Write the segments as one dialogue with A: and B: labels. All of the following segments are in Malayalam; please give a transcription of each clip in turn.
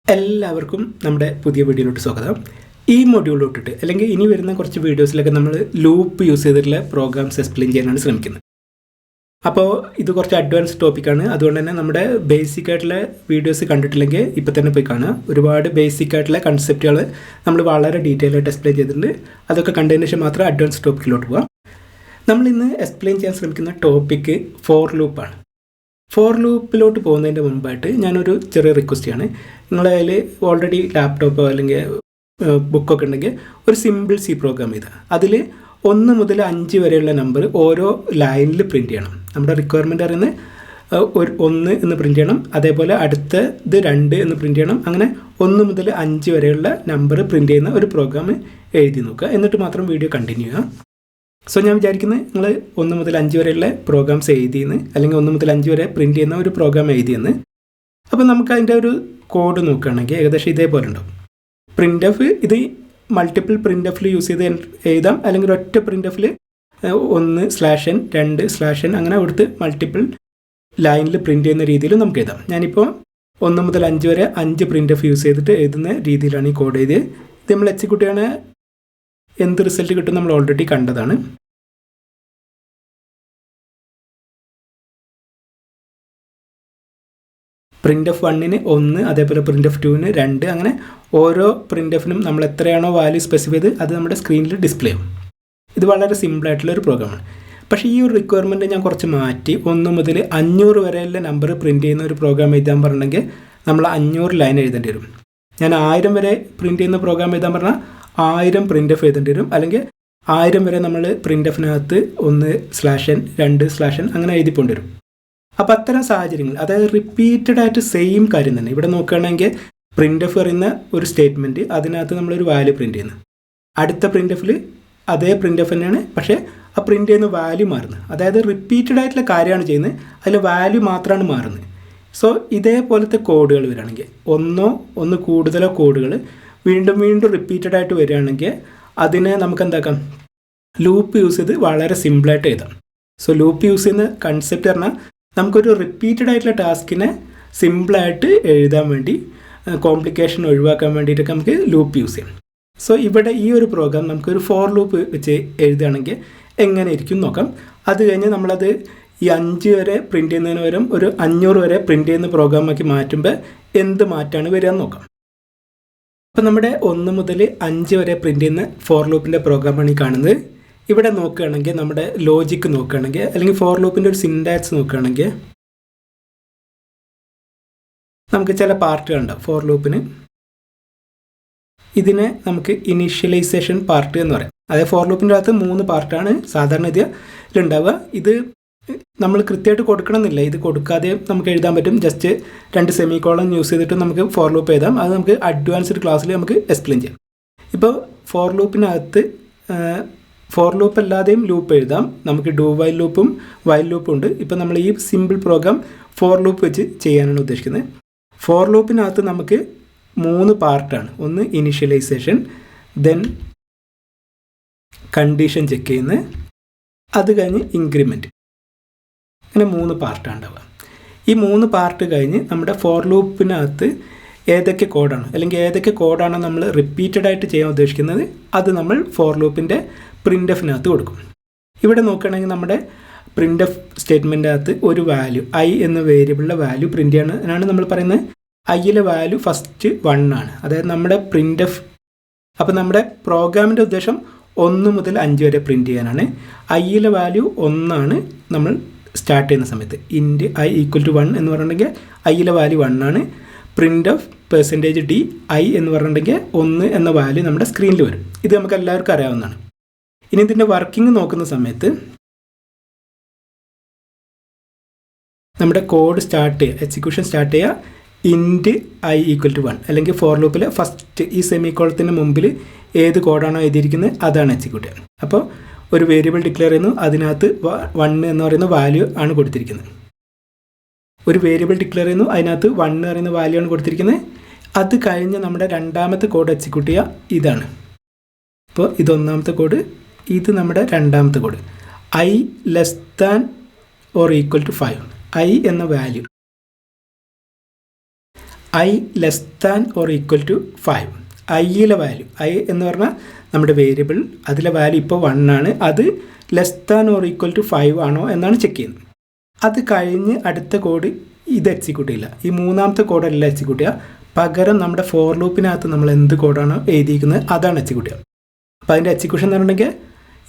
A: എല്ലാവർക്കും നമ്മുടെ പുതിയ വീഡിയോയിലോട്ട് സ്വാഗതം. ഈ മൊഡ്യൂളിലോട്ടിട്ട് അല്ലെങ്കിൽ ഇനി വരുന്ന കുറച്ച് വീഡിയോസിലൊക്കെ നമ്മൾ ലൂപ്പ് യൂസ് ചെയ്തിട്ടുള്ള പ്രോഗ്രാംസ് എക്സ്പ്ലെയിൻ ചെയ്യാനാണ് ശ്രമിക്കുന്നത്. അപ്പോൾ ഇത് കുറച്ച് അഡ്വാൻസ് ടോപ്പിക്കാണ്. അതുകൊണ്ട് തന്നെ നമ്മുടെ ബേസിക് ആയിട്ടുള്ള വീഡിയോസ് കണ്ടിട്ടില്ലെങ്കിൽ ഇപ്പോൾ തന്നെ പോയി കാണുക. ഒരുപാട് ബേസിക് ആയിട്ടുള്ള കൺസെപ്റ്റുകൾ നമ്മൾ വളരെ ഡീറ്റെയിൽ ആയിട്ട് എക്സ്പ്ലെയിൻ ചെയ്തിട്ടുണ്ട്. അതൊക്കെ കണ്ടതിന് ശേഷം മാത്രം അഡ്വാൻസ് ടോപ്പിക്കിലോട്ട് പോകാം. നമ്മളിന്ന് എക്സ്പ്ലെയിൻ ചെയ്യാൻ ശ്രമിക്കുന്ന ടോപ്പിക്ക് ഫോർ ലൂപ്പാണ്. ഫോർ ലൂപ്പിലോട്ട് പോകുന്നതിൻ്റെ മുൻപായിട്ട് ഞാനൊരു ചെറിയ റിക്വസ്റ്റ് ആണ്. നിങ്ങളുടെ കയ്യിൽ ഓൾറെഡി ലാപ്ടോപ്പോ അല്ലെങ്കിൽ ബുക്കൊക്കെ ഉണ്ടെങ്കിൽ ഒരു സിമ്പിൾ സി പ്രോഗ്രാം ചെയ്താൽ അതിൽ 1 മുതൽ 5 വരെയുള്ള നമ്പർ ഓരോ ലൈനിൽ പ്രിൻറ്റ് ചെയ്യണം. നമ്മുടെ റിക്വയർമെൻറ്റ് പറയുന്നത് 1 എന്ന് പ്രിൻറ്റ് ചെയ്യണം, അതേപോലെ അടുത്തത് 2 എന്ന് പ്രിൻറ്റ് ചെയ്യണം. അങ്ങനെ 1 മുതൽ 5 വരെയുള്ള നമ്പർ പ്രിൻറ്റ് ചെയ്യുന്ന ഒരു പ്രോഗ്രാം എഴുതി നോക്കുക. എന്നിട്ട് മാത്രം വീഡിയോ കണ്ടിന്യൂ ചെയ്യുക. സോ ഞാൻ വിചാരിക്കുന്നത് നിങ്ങൾ 1 മുതൽ 5 വരെയുള്ള പ്രോഗ്രാംസ് എഴുതിയെന്ന്, അല്ലെങ്കിൽ 1 മുതൽ 5 വരെ പ്രിൻറ്റ് ചെയ്യുന്ന ഒരു പ്രോഗ്രാം എഴുതിയെന്ന്. അപ്പോൾ നമുക്ക് അതിൻ്റെ ഒരു കോഡ് നോക്കുകയാണെങ്കിൽ ഏകദേശം ഇതേപോലെ ഉണ്ടാവും. പ്രിൻ്റ് എഫ് ഇത് മൾട്ടിപ്പിൾ പ്രിൻ്റ് എഫിൽ യൂസ് ചെയ്ത് എഴുതാം, അല്ലെങ്കിൽ ഒറ്റ പ്രിൻ്റ് എഫിൽ 1/n 2/n അങ്ങനെ കൊടുത്ത് മൾട്ടിപ്പിൾ ലൈനിൽ പ്രിൻറ്റ് ചെയ്യുന്ന രീതിയിൽ നമുക്ക് എഴുതാം. ഞാനിപ്പോൾ 1 മുതൽ 5 വരെ 5 പ്രിൻ്റ് എഫ് യൂസ് ചെയ്തിട്ട് എഴുതുന്ന രീതിയിലാണ് ഈ കോഡ് എഴുതിയത്. ഇത് നമ്മൾ എക്സിക്യൂട്ട് ചെയ്യണ എന്ത് റിസൾട്ട് കിട്ടും നമ്മൾ ഓൾറെഡി കണ്ടതാണ്. പ്രിൻ്റ് എഫ് 1ന് 1, അതേപോലെ പ്രിൻ്റ് എഫ് 2ന് 2, അങ്ങനെ ഓരോ പ്രിൻ്റ് എഫിനും നമ്മൾ എത്രയാണോ വാല്യൂ സ്പെസിഫൈ ചെയ്ത് അത് നമ്മുടെ സ്ക്രീനിൽ ഡിസ്പ്ലേ ചെയ്യും. ഇത് വളരെ സിമ്പിളായിട്ടുള്ളൊരു പ്രോഗ്രാമാണ്. പക്ഷേ ഈ ഒരു റിക്വയർമെൻറ്റ് ഞാൻ കുറച്ച് മാറ്റി 1 മുതൽ 500 വരെയുള്ള നമ്പർ പ്രിൻറ്റ് ചെയ്യുന്ന ഒരു പ്രോഗ്രാം എഴുതാൻ പറഞ്ഞെങ്കിൽ നമ്മൾ 500 ലൈൻ എഴുതേണ്ടി വരും. ഞാൻ 1000 വരെ പ്രിൻറ്റ് ചെയ്യുന്ന പ്രോഗ്രാം എഴുതാൻ പറഞ്ഞാൽ 1000 പ്രിൻ്റ് എഫ് എഴുതേണ്ടി വരും. അല്ലെങ്കിൽ 1000 വരെ നമ്മൾ പ്രിൻ്റ് എഫിനകത്ത് 1/n 2/n അങ്ങനെ എഴുതി പോകേണ്ടി വരും. അപ്പോൾ അത്തരം സാഹചര്യങ്ങൾ, അതായത് റിപ്പീറ്റഡ് ആയിട്ട് സെയിം കാര്യം തന്നെ ഇവിടെ നോക്കുകയാണെങ്കിൽ പ്രിൻ്റ് എഫ് പറയുന്ന ഒരു സ്റ്റേറ്റ്മെൻറ്റ്, അതിനകത്ത് നമ്മളൊരു വാല്യൂ പ്രിൻറ്റ് ചെയ്യുന്നു. അടുത്ത പ്രിൻ്റ് എഫിൽ അതേ പ്രിൻ്റ് എഫ് തന്നെയാണ്, പക്ഷേ ആ പ്രിൻ്റ് ചെയ്യുന്ന വാല്യൂ മാറുന്നത്. അതായത് റിപ്പീറ്റഡ് ആയിട്ടുള്ള കാര്യമാണ് ചെയ്യുന്നത്, അതിൽ വാല്യൂ മാത്രമാണ് മാറുന്നത്. സോ ഇതേപോലത്തെ കോഡുകൾ വരികയാണെങ്കിൽ ഒന്ന് കൂടുതലോ കോഡുകൾ വീണ്ടും റിപ്പീറ്റഡ് ആയിട്ട് വരികയാണെങ്കിൽ അതിനെ നമുക്ക് എന്താക്കാം, ലൂപ്പ് യൂസ് ചെയ്ത് വളരെ സിമ്പിളായിട്ട് എഴുതാം. സോ ലൂപ്പ് യൂസ് ചെയ്യുന്ന കൺസെപ്റ്റ് പറഞ്ഞാൽ നമുക്കൊരു റിപ്പീറ്റഡ് ആയിട്ടുള്ള ടാസ്കിനെ സിമ്പിളായിട്ട് എഴുതാൻ വേണ്ടി, കോംപ്ലിക്കേഷൻ ഒഴിവാക്കാൻ വേണ്ടിയിട്ടൊക്കെ നമുക്ക് ലൂപ്പ് യൂസ് ചെയ്യാം. സോ ഇവിടെ ഈ ഒരു പ്രോഗ്രാം നമുക്കൊരു ഫോർ ലൂപ്പ് വെച്ച് എഴുതുകയാണെങ്കിൽ എങ്ങനെ ഇരിക്കും നോക്കാം. അത് കഴിഞ്ഞ് നമ്മളത് ഈ 5 വരെ പ്രിൻറ്റ് ചെയ്യുന്നതിന് പകരം ഒരു 500 വരെ പ്രിൻറ്റ് ചെയ്യുന്ന പ്രോഗ്രാമാക്കി മാറ്റുമ്പോൾ എന്ത് മാറ്റാണ് വരിക എന്ന് നോക്കാം. അപ്പോൾ നമ്മുടെ 1 മുതൽ 5 വരെ പ്രിൻറ്റ് ചെയ്യുന്ന ഫോർ ലൂപ്പിൻ്റെ പ്രോഗ്രാമാണ് ഈ കാണുന്നത്. ഇവിടെ നോക്കുകയാണെങ്കിൽ നമ്മുടെ ലോജിക്ക് നോക്കുകയാണെങ്കിൽ, അല്ലെങ്കിൽ ഫോർ ലൂപ്പിൻ്റെ ഒരു സിൻടാക്സ് നോക്കുകയാണെങ്കിൽ നമുക്ക് ചില പാർട്ടുകൾ ഉണ്ടാവും ഫോർ ലൂപ്പിന്. ഇതിനെ നമുക്ക് ഇനീഷ്യലൈസേഷൻ പാർട്ട് എന്ന് പറയാം. അതായത് ഫോർ ലൂപ്പിൻ്റെ അകത്ത് 3 പാർട്ടാണ് സാധാരണ ഇതിലുണ്ടാവുക. ഇത് നമ്മൾ കൃത്യമായിട്ട് കൊടുക്കണമെന്നില്ല, ഇത് കൊടുക്കാതെ നമുക്ക് എഴുതാൻ പറ്റും. ജസ്റ്റ് 2 സെമിക്കോളൻ യൂസ് ചെയ്തിട്ട് നമുക്ക് ഫോർ ലൂപ്പ് എഴുതാം. അത് നമുക്ക് അഡ്വാൻസ്ഡ് ക്ലാസ്സിൽ നമുക്ക് എക്സ്പ്ലെയിൻ ചെയ്യാം. ഇപ്പോൾ ഫോർ ലൂപ്പിനകത്ത് ഫോർ ലൂപ്പ് അല്ലാതെയും ലൂപ്പ് എഴുതാം. നമുക്ക് ഡു വൈൽ ലൂപ്പും വൈൽ ലൂപ്പും ഉണ്ട്. ഇപ്പോൾ നമ്മൾ ഈ സിമ്പിൾ പ്രോഗ്രാം ഫോർ ലൂപ്പ് വെച്ച് ചെയ്യാനാണ് ഉദ്ദേശിക്കുന്നത്. ഫോർ ലൂപ്പിനകത്ത് നമുക്ക് 3 പാർട്ടാണ്. ഒന്ന് ഇനിഷ്യലൈസേഷൻ, ദെൻ കണ്ടീഷൻ ചെക്ക് ചെയ്യുന്നത്, അത് കഴിഞ്ഞ് ഇൻക്രിമെൻറ്റ്. അങ്ങനെ 3 പാർട്ടാണ് ഉണ്ടാവുക. ഈ 3 പാർട്ട് കഴിഞ്ഞ് നമ്മുടെ ഫോർ ലൂപ്പിനകത്ത് ഏതൊക്കെ കോഡാണ്, അല്ലെങ്കിൽ ഏതൊക്കെ കോഡാണ് നമ്മൾ റിപ്പീറ്റഡ് ആയിട്ട് ചെയ്യാൻ ഉദ്ദേശിക്കുന്നത്, അത് നമ്മൾ ഫോർ ലൂപ്പിൻ്റെ പ്രിൻ്റ് എഫിനകത്ത് കൊടുക്കും. ഇവിടെ നോക്കുകയാണെങ്കിൽ നമ്മുടെ പ്രിൻ്റ് എഫ് സ്റ്റേറ്റ്മെൻ്റ് അകത്ത് ഒരു വാല്യൂ ഐ എന്ന വേരിയബിളിലെ വാല്യൂ പ്രിൻ്റ് ചെയ്യാനാണ് നമ്മൾ പറയുന്നത്. ഐയിലെ വാല്യൂ ഫസ്റ്റ് 1 ആണ്, അതായത് നമ്മുടെ പ്രിൻ്റ് എഫ്. അപ്പോൾ നമ്മുടെ പ്രോഗ്രാമിൻ്റെ ഉദ്ദേശം 1 മുതൽ 5 വരെ പ്രിൻ്റ് ചെയ്യാനാണ്. ഐയിലെ വാല്യൂ 1 ആണ് നമ്മൾ സ്റ്റാർട്ട് ചെയ്യുന്ന സമയത്ത്. ഇൻറ്റ് ഐ ഈക്വൽ ടു 1 എന്ന് പറഞ്ഞിട്ടുണ്ടെങ്കിൽ ഐയിലെ വാല്യൂ 1 ആണ്. പ്രിൻ്റ് ഓഫ് %d i എന്ന് പറഞ്ഞിട്ടുണ്ടെങ്കിൽ 1 എന്ന വാല്യൂ നമ്മുടെ സ്ക്രീനിൽ വരും. ഇത് നമുക്ക് എല്ലാവർക്കും അറിയാവുന്നതാണ്. ഇനി ഇതിൻ്റെ വർക്കിംഗ് നോക്കുന്ന സമയത്ത് നമ്മുടെ കോഡ് സ്റ്റാർട്ട് ചെയ്യുക, എക്സിക്യൂഷൻ സ്റ്റാർട്ട് ചെയ്യുക ഇൻറ്റ് ഐ ഈക്വൽ ടു 1, അല്ലെങ്കിൽ ഫോർ ലൂപ്പിലെ ഫസ്റ്റ് ഈ സെമിക്കോളത്തിന് മുമ്പിൽ ഏത് കോഡാണോ എഴുതിയിരിക്കുന്നത് അതാണ് എക്സിക്യൂട്ട് ചെയ്യുക. അപ്പോൾ ഒരു വേരിയബിൾ ഡിക്ലെയർ ചെയ്യുന്നു, അതിനകത്ത് 1 എന്ന് പറയുന്ന വാല്യൂ ആണ് കൊടുത്തിരിക്കുന്നത്. ഒരു വേരിയബിൾ ഡിക്ലെയർ ചെയ്യുന്നു, അതിനകത്ത് 1 എന്ന് പറയുന്ന വാല്യൂ ആണ് കൊടുത്തിരിക്കുന്നത്. അത് കഴിഞ്ഞ് നമ്മുടെ രണ്ടാമത്തെ കോഡ് എക്സിക്യൂട്ട് ചെയ്യുക, ഇതാണ്. അപ്പോൾ ഇത് ഒന്നാമത്തെ കോഡ്, ഇത് നമ്മുടെ രണ്ടാമത്തെ code. I less than or equal to 5, I എന്ന value I less than or equal to 5. ഐയിലെ വാല്യൂ, ഐ എന്ന് പറഞ്ഞാൽ നമ്മുടെ വേരിയബിൾ, അതിലെ വാല്യൂ ഇപ്പോൾ 1 ആണ്, അത് less than or equal to 5 ആണോ എന്നാണ് ചെക്ക് ചെയ്യുന്നത്. അത് കഴിഞ്ഞ് അടുത്ത കോഡ് ഇത് എക്സിക്യൂട്ട് ചെയ്യില്ല. ഈ മൂന്നാമത്തെ കോഡല്ല എക്സിക്യൂട്ട് ചെയ്യുക, പകരം നമ്മുടെ ഫോർ ലൂപ്പിനകത്ത് നമ്മൾ എന്ത് കോഡാണോ എഴുതിയിരിക്കുന്നത് അതാണ് എക്സിക്യൂട്ട് ചെയ്യുക. അപ്പോൾ അതിൻ്റെ എക്സിക്യൂഷൻ എന്ന് പറഞ്ഞിട്ടുണ്ടെങ്കിൽ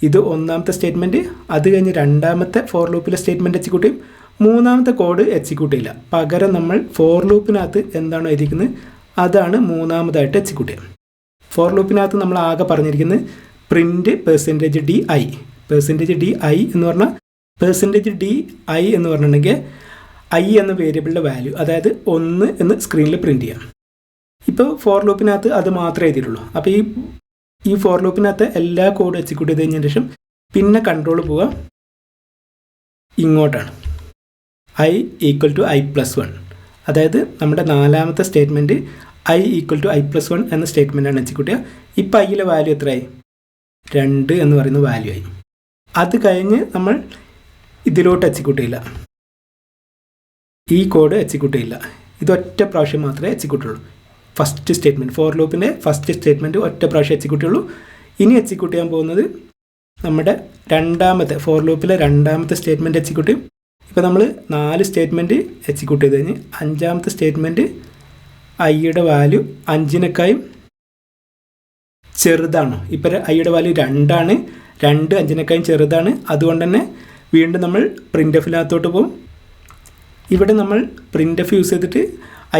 A: ഇത് ഒന്നാമത്തെ സ്റ്റേറ്റ്മെൻറ്റ്, അത് കഴിഞ്ഞ് രണ്ടാമത്തെ ഫോർ ലൂപ്പിലെ സ്റ്റേറ്റ്മെൻറ്റ് എക്സിക്യൂട്ട് ചെയ്യും, മൂന്നാമത്തെ കോഡ് എക്സിക്യൂട്ട് ചെയ്യില്ല, പകരം നമ്മൾ ഫോർ ലൂപ്പിനകത്ത് എന്താണോ എഴുതിയിരിക്കുന്നത് അതാണ് മൂന്നാമതായിട്ട് എക്സിക്യൂട്ട് ചെയ്യുക. ഫോർ ലൂപ്പിനകത്ത് നമ്മൾ ആകെ പറഞ്ഞിരിക്കുന്നത് പ്രിൻറ്റ് %di. %di എന്ന് പറഞ്ഞാൽ %di എന്ന് പറഞ്ഞിട്ടുണ്ടെങ്കിൽ ഐ എന്ന വേരിയബിളിൻ്റെ വാല്യൂ, അതായത് 1 എന്ന് സ്ക്രീനിൽ പ്രിൻറ്റ് ചെയ്യാം. ഇപ്പോൾ ഫോർ ലൂപ്പിനകത്ത് അത് മാത്രമേ എഴുതിയിട്ടുള്ളൂ. അപ്പോൾ ഈ ഫോർ ലൂപ്പിനകത്ത് എല്ലാ കോഡും എക്സിക്യൂട്ട് ചെയ്ത് കഴിഞ്ഞതിന് ശേഷം പിന്നെ കൺട്രോൾ പോവുക ഇങ്ങോട്ടാണ്, ഐ ഈക്വൽ ടു i+1. അതായത് നമ്മുടെ നാലാമത്തെ statement I equal to i+1 എന്ന സ്റ്റേറ്റ്മെൻറ്റാണ് എക്സിക്യൂട്ട് ചെയ്യുക. ഇപ്പോൾ ഐയിലെ വാല്യൂ എത്രയായി? 2 എന്ന് പറയുന്ന വാല്യൂ ആയി. അത് കഴിഞ്ഞ് നമ്മൾ ഇതിലോട്ട് എക്സിക്യൂട്ട് ചെയ്യില്ല, ഈ കോഡ് എക്സിക്യൂട്ട് ചെയ്യില്ല, ഇതൊറ്റ പ്രാവശ്യം മാത്രമേ എക്സിക്യൂട്ട് ഉള്ളൂ. ഫസ്റ്റ് സ്റ്റേറ്റ്മെൻറ്റ്, ഫോർ ലൂപ്പിൻ്റെ ഫസ്റ്റ് സ്റ്റേറ്റ്മെൻറ്റ് ഒറ്റ പ്രാവശ്യം എക്സിക്യൂട്ട് ഉള്ളൂ. ഇനി എക്സിക്യൂട്ട് ചെയ്യാൻ പോകുന്നത് നമ്മുടെ രണ്ടാമത്തെ ഫോർ ലൂപ്പിലെ രണ്ടാമത്തെ സ്റ്റേറ്റ്മെൻറ്റ് എക്സിക്യൂട്ട് ചെയ്യും. ഇപ്പോൾ നമ്മൾ 4 സ്റ്റേറ്റ്മെൻറ്റ് എക്സിക്യൂട്ട് ചെയ്ത് കഴിഞ്ഞ് അഞ്ചാമത്തെ സ്റ്റേറ്റ്മെൻറ്റ് ഐയുടെ വാല്യൂ 5-നേക്കാളും ചെറുതാണോ? ഇപ്പോൾ ഐയുടെ വാല്യൂ 2 ആണ്, 2 5-നേക്കാളും ചെറുതാണ്. അതുകൊണ്ട് തന്നെ വീണ്ടും നമ്മൾ പ്രിൻ്റ് എഫിനകത്തോട്ട് പോകും. ഇവിടെ നമ്മൾ പ്രിൻ്റ് എഫ് യൂസ് ചെയ്തിട്ട്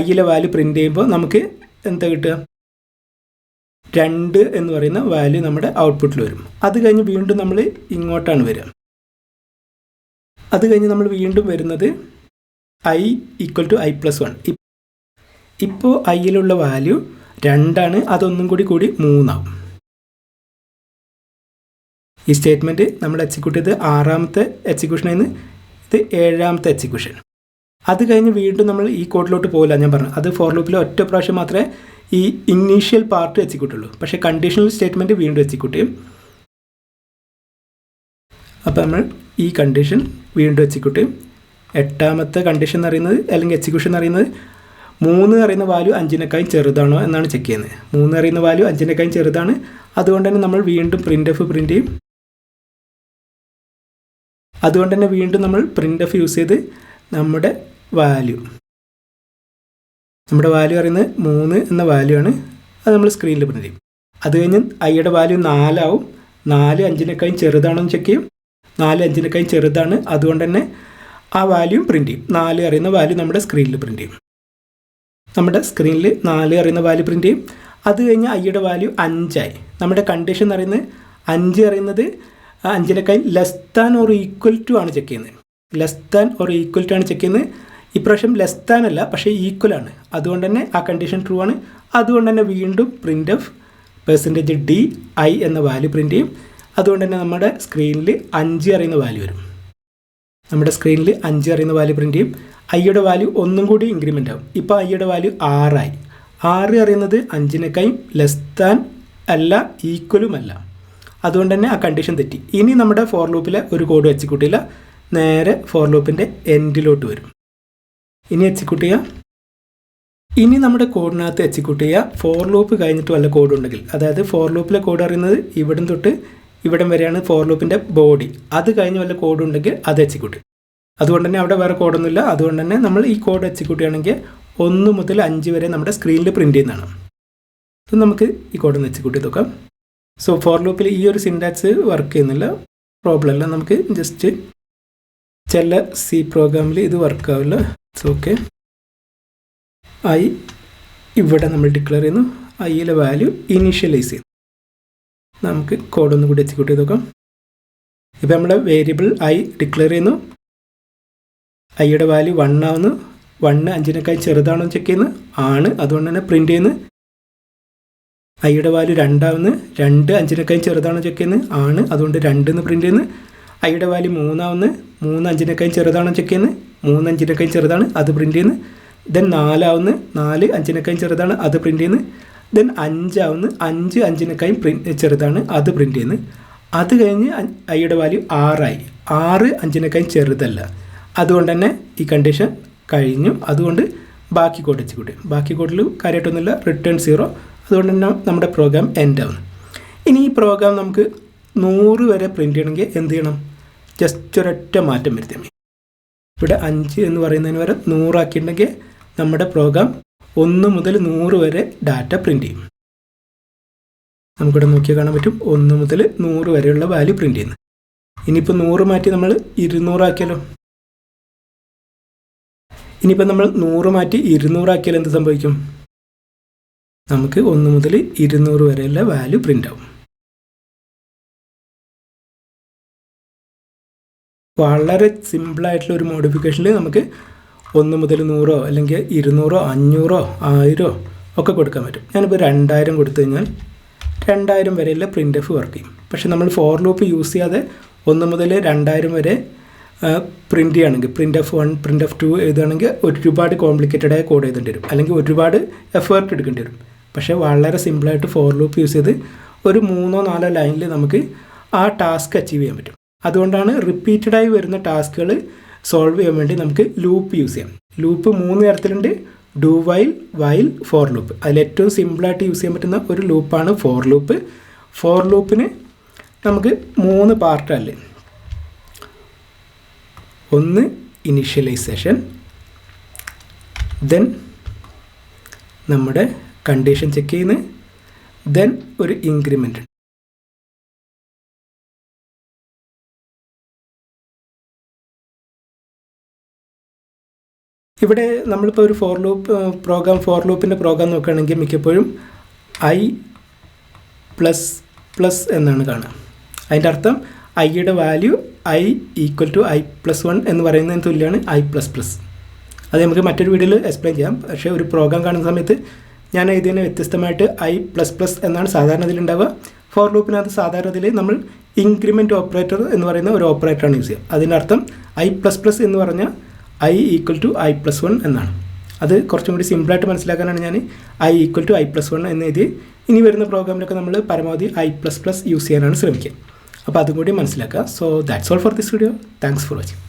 A: ഐയിലെ വാല്യൂ പ്രിൻ്റ് ചെയ്യുമ്പോൾ നമുക്ക് എന്താ കിട്ടുക? 2 എന്ന് പറയുന്ന വാല്യൂ നമ്മുടെ ഔട്ട്പുട്ടിൽ വരും. അത് കഴിഞ്ഞ് വീണ്ടും നമ്മൾ ഇങ്ങോട്ടാണ് വരിക. അത് കഴിഞ്ഞ് നമ്മൾ വീണ്ടും വരുന്നത് ഐ ഈക്വൽ ടു i+1. ഇപ്പോൾ ഐയിലുള്ള വാല്യൂ 2 ആണ്, അതൊന്നും കൂടി 3 ആവും. ഈ സ്റ്റേറ്റ്മെൻറ്റ് നമ്മൾ എക്സിക്യൂട്ട് ചെയ്ത് 6ാമത്തെ എക്സിക്യൂഷനായിരുന്നു, ഇത് 7ാമത്തെ എക്സിക്യൂഷൻ. അത് കഴിഞ്ഞ് വീണ്ടും നമ്മൾ ഈ കോഡിലോട്ട് പോകില്ല, ഞാൻ പറഞ്ഞു അത് ഫോർ ലൂപ്പിൽ ഒറ്റ പ്രാവശ്യം മാത്രമേ ഈ ഇനീഷ്യൽ പാർട്ട് എക്സിക്യൂട്ട് ഉള്ളൂ. പക്ഷേ കണ്ടീഷണൽ സ്റ്റേറ്റ്മെൻറ്റ് വീണ്ടും എക്സിക്യൂട്ട് ചെയ്യും. അപ്പോൾ നമ്മൾ ഈ കണ്ടീഷൻ വീണ്ടും എക്സിക്യൂട്ട് ചെയ്യും. 8ാമത്തെ കണ്ടീഷൻ എന്ന് പറയുന്നത് അല്ലെങ്കിൽ എക്സിക്യൂഷൻ എന്ന് പറയുന്നത് 3 അറിയുന്ന വാല്യൂ 5-നേക്കാളും ചെറുതാണോ എന്നാണ് ചെക്ക് ചെയ്യുന്നത്. 3 അറിയുന്ന വാല്യൂ 5-നേക്കാളും ചെറുതാണ്. അതുകൊണ്ട് തന്നെ നമ്മൾ വീണ്ടും പ്രിൻ്റ് എഫ് പ്രിൻ്റ് ചെയ്യും. അതുകൊണ്ട് തന്നെ വീണ്ടും നമ്മൾ പ്രിൻ്റ് എഫ് യൂസ് ചെയ്ത് നമ്മുടെ വാല്യൂ പറയുന്നത് 3 എന്ന വാല്യൂ ആണ്, അത് നമ്മൾ സ്ക്രീനിൽ പ്രിൻ്റ് ചെയ്യും. അത് കഴിഞ്ഞ് ഐയുടെ വാല്യൂ 4 ആവും. 4 5-നേക്കാളും ചെറുതാണോ എന്ന് ചെക്ക് ചെയ്യും. 4 5-നേക്കാളും ചെറുതാണ്. അതുകൊണ്ട് തന്നെ ആ വാല്യൂ പ്രിൻ്റ് ചെയ്യും. 4 അറിയുന്ന വാല്യൂ നമ്മുടെ സ്ക്രീനിൽ പ്രിൻ്റ് ചെയ്യും. നമ്മുടെ സ്ക്രീനിൽ 4 അറിയുന്ന വാല്യൂ പ്രിൻ്റ് ചെയ്യും. അത് കഴിഞ്ഞ് ഐയുടെ വാല്യൂ 5 ആയി. നമ്മുടെ കണ്ടീഷൻ എന്ന് പറയുന്നത് 5 അറിയുന്നത് 5-നേക്കാളും less than or equal to ആണ് ചെക്ക് ചെയ്യുന്നത്. Less than or equal to ആണ് ചെക്ക് ചെയ്യുന്നത്. ഇപ്രാവശ്യം ലെസ് ദാൻ അല്ല, പക്ഷേ ഈക്വൽ ആണ്. അതുകൊണ്ട് തന്നെ ആ കണ്ടീഷൻ ട്രൂ ആണ്. അതുകൊണ്ട് തന്നെ വീണ്ടും പ്രിൻ്റ് എഫ് %di എന്ന വാല്യൂ പ്രിൻ്റ് ചെയ്യും. അതുകൊണ്ട് തന്നെ നമ്മുടെ സ്ക്രീനിൽ 5 അറിയുന്ന വാല്യൂ വരും. നമ്മുടെ സ്ക്രീനിൽ 5 അറിയുന്ന വാല്യൂ പ്രിൻ്റ് ചെയ്യും. ഐയുടെ വാല്യൂ ഒന്നും കൂടി ഇൻക്രിമെൻ്റ് ആവും. ഇപ്പോൾ ഐയുടെ വാല്യൂ 6 ആയി. 6 അറിയുന്നത് 5-നേക്കാളും ലെസ് ദാൻ അല്ല, ഈക്വലും അല്ല. അതുകൊണ്ട് തന്നെ ആ കണ്ടീഷൻ തെറ്റി. ഇനി നമ്മുടെ ഫോർ ലൂപ്പിലെ ഒരു കോഡ് എക്സിക്യൂട്ട് ചെയ്യില്ല, നേരെ ഫോർ ലൂപ്പിൻ്റെ എൻഡിലോട്ട് വരും. ഇനി എക്സിക്യൂട്ട് ചെയ്യുക. ഇനി നമ്മുടെ കോഡിനകത്ത് എക്സിക്യൂട്ട് ചെയ്യുക ഫോർ ലൂപ്പ് കഴിഞ്ഞിട്ട് വല്ല കോഡ് ഉണ്ടെങ്കിൽ, അതായത് ഫോർ ലൂപ്പിലെ കോഡ് അറിയുന്നത് ഇവിടം തൊട്ട് ഇവിടം വരെയാണ് ഫോർ ലൂപ്പിൻ്റെ ബോഡി. അത് കഴിഞ്ഞ് വല്ല കോഡ് ഉണ്ടെങ്കിൽ അത് എക്സിക്യൂട്ട് ചെയ്യും. അതുകൊണ്ട് തന്നെ അവിടെ വേറെ കോഡൊന്നുമില്ല. അതുകൊണ്ട് തന്നെ നമ്മൾ ഈ കോഡ് എക്സിക്യൂട്ട് ചെയ്യണമെങ്കിൽ 1 മുതൽ 5 വരെ നമ്മുടെ സ്ക്രീനിൽ പ്രിൻ്റ് ചെയ്യുന്നതാണ്. അപ്പോൾ നമുക്ക് ഈ കോഡൊന്ന് എക്സിക്യൂട്ട് ചെയ്ത് നോക്കാം. സോ ഫോർ ലൂപ്പിൽ ഈ ഒരു സിൻടാക്സ് വർക്ക് ചെയ്യുന്നില്ല, പ്രോബ്ലം അല്ല. നമുക്ക് ജസ്റ്റ് ചില സി പ്രോഗ്രാമിൽ ഇത് വർക്ക് ആവില്ല. It's okay. ഐ ഇവിടെ നമ്മൾ ഡിക്ലെയർ ചെയ്യുന്നു, ഐയിലെ വാല്യൂ ഇനീഷ്യലൈസ് ചെയ്യുന്നു. നമുക്ക് കോഡൊന്നും കൂടി എക്സിക്യൂട്ട് ചെയ്ത് നോക്കാം. ഇപ്പോൾ നമ്മുടെ വേരിയബിൾ ഐ ഡിക്ലെയർ ചെയ്യുന്നു, ഐയുടെ വാല്യൂ 1 ആവുന്നു. 1 5-നേക്കാളും ചെറുതാണോ എന്ന് ചെക്ക് ചെയ്യുന്നു, ആണ്. അതുകൊണ്ട് തന്നെ പ്രിൻ്റ് ചെയ്യുന്നു. ഐയുടെ വാല്യൂ 2 ആവുന്നു. 2 5-നേക്കാളും ചെറുതാണോ ചെക്ക് ചെയ്യുന്നു, ആണ്. അതുകൊണ്ട് 2 എന്ന് പ്രിൻ്റ് ചെയ്യുന്നു. ഐയുടെ വാല്യൂ 3 ആവുന്നു. 3 5-നേക്കാളും ചെറുതാണോ ചെക്ക് ചെയ്യുന്നു, 3 5-നേക്കാളും ചെറുതാണ്, അത് പ്രിൻ്റ് ചെയ്യുന്നു. ദെൻ 4 ആവുന്നു. 4 5-നേക്കാളും ചെറുതാണ്, അത് പ്രിൻ്റ് ചെയ്യുന്നു. ദെൻ 5 ആവുന്നു. 5 5-നേക്കാളും ചെറുതാണ്, അത് പ്രിൻ്റ് ചെയ്യുന്നു. അത് കഴിഞ്ഞ് ഐയുടെ വാല്യൂ 6 ആയി. 6 5-നേക്കാളും ചെറുതല്ല. അതുകൊണ്ട് തന്നെ ഈ കണ്ടീഷൻ കഴിഞ്ഞു. അതുകൊണ്ട് ബാക്കി കോഡ് എക്സിക്യൂട്ട് ചെയ്യും. ബാക്കി കോഡിൽ കാര്യമായിട്ടൊന്നുമില്ല, റിട്ടേൺ 0. അതുകൊണ്ട് തന്നെ നമ്മുടെ പ്രോഗ്രാം എൻഡ് ആവുന്നു. ഇനി ഈ പ്രോഗ്രാം നമുക്ക് 100 വരെ പ്രിൻറ്റ് ചെയ്യണമെങ്കിൽ എന്ത് ചെയ്യണം? ജസ്റ്റ് ഒരൊറ്റ മാറ്റം വരുത്തിയാൽ മതി. ഇവിടെ 5 എന്ന് പറയുന്നതിന് വരെ 100 ആക്കിയിട്ടുണ്ടെങ്കിൽ നമ്മുടെ പ്രോഗ്രാം 1 മുതൽ 100 വരെ ഡാറ്റ പ്രിൻറ്റ് ചെയ്യും. നമുക്കിവിടെ നോക്കിയാൽ കാണാൻ പറ്റും 1 മുതൽ 100 വരെയുള്ള വാല്യൂ പ്രിൻറ്റ് ചെയ്യുന്നു. ഇനിയിപ്പോൾ 100 മാറ്റി നമ്മൾ 200 ആക്കിയാലോ? ഇനിയിപ്പോൾ നമ്മൾ 100 മാറ്റി 200 ആക്കിയാൽ എന്ത് സംഭവിക്കും? നമുക്ക് 1 മുതൽ 200 വരെയുള്ള വാല്യൂ പ്രിൻ്റ് ആവും. വളരെ സിമ്പിളായിട്ടുള്ള ഒരു മോഡിഫിക്കേഷനിൽ നമുക്ക് 1 മുതൽ 100 അല്ലെങ്കിൽ 200 500 1000 ഒക്കെ കൊടുക്കാൻ പറ്റും. ഞാനിപ്പോൾ 2000 കൊടുത്തു കഴിഞ്ഞാൽ 2000 വരെയുള്ള പ്രിൻ്റ് എഫ് വർക്ക് ചെയ്യും. പക്ഷേ നമ്മൾ ഫോർ ലൂപ്പ് യൂസ് ചെയ്യാതെ 1 മുതൽ 2000 വരെ പ്രിൻറ്റ് ചെയ്യുകയാണെങ്കിൽ പ്രിൻ്റ് എഫ് 1 പ്രിൻ്റ് എഫ് 2 എഴുതുകയാണെങ്കിൽ ഒരുപാട് കോംപ്ലിക്കേറ്റഡായ കോഡ് എഴുതേണ്ടി വരും, അല്ലെങ്കിൽ ഒരുപാട് എഫേർട്ട് എടുക്കേണ്ടി വരും. പക്ഷേ വളരെ സിമ്പിളായിട്ട് ഫോർ ലൂപ്പ് യൂസ് ചെയ്ത് ഒരു 3-4 ലൈനിൽ നമുക്ക് ആ ടാസ്ക് അച്ചീവ് ചെയ്യാൻ പറ്റും. അതുകൊണ്ടാണ് റിപ്പീറ്റഡായി വരുന്ന ടാസ്കുകൾ സോൾവ് ചെയ്യാൻ വേണ്ടി നമുക്ക് ലൂപ്പ് യൂസ് ചെയ്യാം. ലൂപ്പ് 3 തരത്തിലുണ്ട്: do while, while, for loop. അതിലേറ്റവും സിമ്പിളായിട്ട് യൂസ് ചെയ്യാൻ പറ്റുന്ന ഒരു ലൂപ്പാണ് ഫോർ ലൂപ്പ്. ഫോർ ലൂപ്പിന് നമുക്ക് 3 പാർട്ടല്ലേ. ഒന്ന് ഇനിഷ്യലൈസേഷൻ, ദെൻ നമ്മുടെ കണ്ടീഷൻ ചെക്ക് ചെയ്യുന്നത്, ദെൻ ഒരു ഇൻക്രിമെൻ്റ്. ഇവിടെ നമ്മളിപ്പോൾ ഒരു ഫോർ ലൂപ്പിൻ്റെ പ്രോഗ്രാം നോക്കുകയാണെങ്കിൽ മിക്കപ്പോഴും i++ എന്നാണ് കാണുക. അതിൻ്റെ അർത്ഥം ഐയുടെ വാല്യൂ i = i+1 എന്ന് പറയുന്നതിന് തുല്യമാണ് i++. അത് നമുക്ക് മറ്റൊരു വീഡിയോയിൽ എക്സ്പ്ലെയിൻ ചെയ്യാം. പക്ഷേ ഒരു പ്രോഗ്രാം കാണുന്ന സമയത്ത് ഞാൻ ഇതിനെ വ്യത്യസ്തമായിട്ട് i++ എന്നാണ് സാധാരണ ഇതിലുണ്ടാവുക. ഫോർ ലൂപ്പിനകത്ത് സാധാരണ ഇതിൽ നമ്മൾ ഇൻക്രിമെൻറ്റ് ഓപ്പറേറ്റർ എന്ന് പറയുന്ന ഒരു ഓപ്പറേറ്ററാണ് യൂസ് ചെയ്യുക. അതിൻ്റെ അർത്ഥം i++ എന്ന് പറഞ്ഞാൽ i = i+1 എന്നാണ്. അത് കുറച്ചും കൂടി സിമ്പിളായിട്ട് മനസ്സിലാക്കാനാണ് ഞാൻ i = i+1 എന്ന് എഴുതി. ഇനി വരുന്ന പ്രോഗ്രാമിലൊക്കെ നമ്മൾ പരമാവധി i++ യൂസ് ചെയ്യാനാണ് ശ്രമിക്കുക. അപ്പോൾ അതും കൂടി മനസ്സിലാക്കുക. So that's all for this video. Thanks for watching.